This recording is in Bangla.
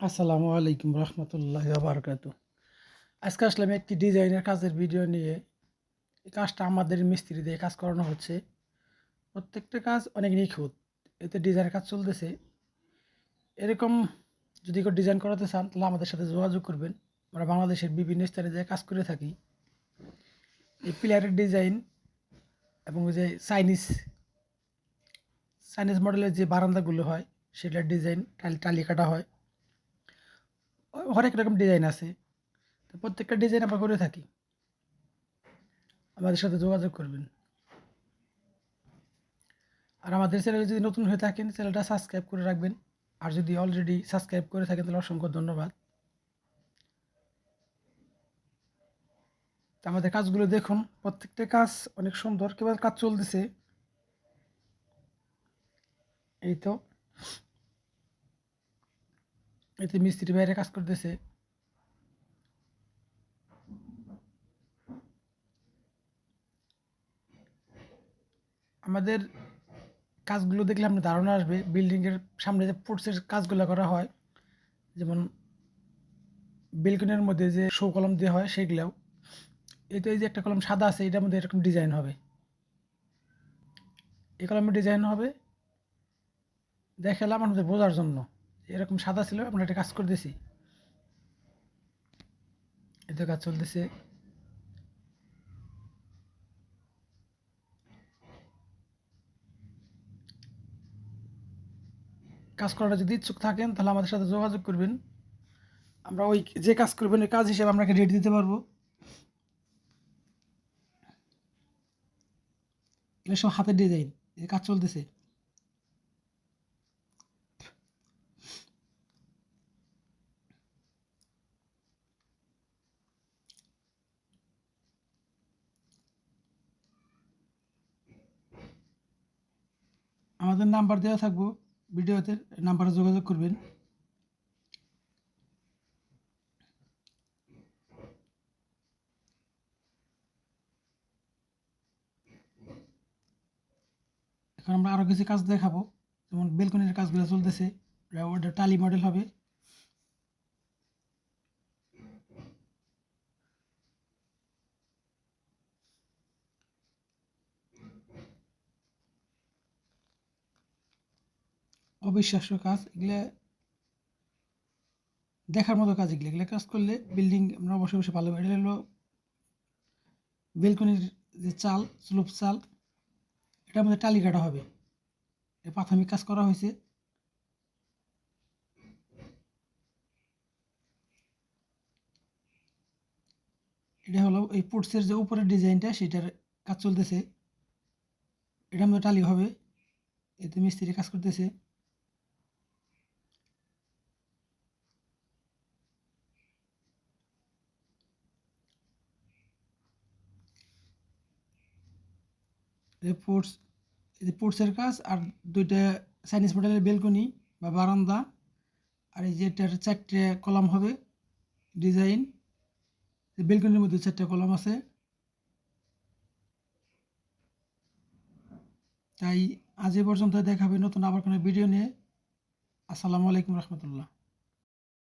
আসসালামু আলাইকুম রহমতুল্লাহি ওয়া বারাকাতুহু। আজকে আসলাম একটি ডিজাইনের কাজের ভিডিও নিয়ে। এই কাজটা আমাদের মিস্ত্রি দিয়ে কাজ করানো হচ্ছে। প্রত্যেকটা কাজ অনেক নিখুঁত। এতে ডিজাইনের কাজ চলতেছে। এরকম যদি কেউ ডিজাইন করাতে চান তাহলে আমাদের সাথে যোগাযোগ করবেন। আমরা বাংলাদেশের বিভিন্ন স্থানে যেয়ে কাজ করে থাকি। এই পিলারের ডিজাইন এবং ওই যে চাইনিজ মডেলের যে বারান্দাগুলো হয় সেটার ডিজাইন টালি কাটা হয়। হরেক রকম ডিজাইন আছে। তো প্রত্যেকটা ডিজাইন আমরা করে থাকি। আমাদের সাথে যোগাযোগ করবেন। আর আমাদের চ্যানেলে যদি নতুন হয়ে থাকেন চ্যানেলটা সাবস্ক্রাইব করে রাখবেন। আর যদি অলরেডি সাবস্ক্রাইব করে থাকেন তাহলে অসংখ্য ধন্যবাদ। তো আমাদের কাজগুলো দেখুন, প্রত্যেকটা কাজ অনেক সুন্দর। কেবল কাজ চলতেছে, এই তো এতে মিস্ত্রি বাইরে কাজ করতেছে। আমাদের কাজগুলো দেখলে আপনার ধারণা আসবে বিল্ডিংয়ের সামনে যে পোর্টসের কাজগুলো করা হয়, যেমন বেলকনির মধ্যে যে শো কলম দেওয়া হয় সেগুলোও। এই যে একটা কলম সাদা আছে, এটার মধ্যে এরকম ডিজাইন হবে। এই কলমের ডিজাইন হবে দেখালাম আমাদের বোঝার জন্য। এরকম সাদা ছিল, আমরা একটা কাজ করতেছি। এতে কাজ চলতেছে। কাজ করাটা যদি ইচ্ছুক থাকেন তাহলে আমাদের সাথে যোগাযোগ করবেন। আমরা ওই যে কাজ করবেন ওই কাজ হিসেবে আপনাকে রেট দিতে পারবো। এগুলো সব হাতের ডিজাইন, এই কাজ চলতেছে। আমাদের নাম্বার দেওয়া থাকবো ভিডিওতে, নাম্বারে যোগাযোগ করবেন। এখন আমরা আরও কিছু কাজ দেখাবো, যেমন বেলকনির কাজগুলো চলতেছে। ওটা টালি মডেল হবে। অবিশ্বাস্য কাজ এগুলো, দেখার মতো কাজ। এগুলো কাজ করলে বিল্ডিং আমরা বসে বসে ভালো। এটা হলো বেলকনির যে চাল, স্লোপ চাল, এটার মধ্যে টালি কাটা হবে। প্রাথমিক কাজ করা হয়েছে। এটা হলো এই পোর্টসের যে উপরের ডিজাইনটা সেটার কাজ চলতেছে। এটার মধ্যে টালি হবে, এতে মিস্ত্রি কাজ করতেছে। পোর্টস, এই পোর্টসের কাজ। আর দুইটা চাইনিজ মডেলের বেলকনি বা বারান্দা। আর এই যে এটার 4টে কলাম হবে ডিজাইন। বেলকনির মধ্যে 4টে কলাম আছে। তাই আজ এ পর্যন্ত, দেখাবে নতুন আবার কোনো ভিডিও নিয়ে। আসসালামু আলাইকুম রহমতুল্লাহ।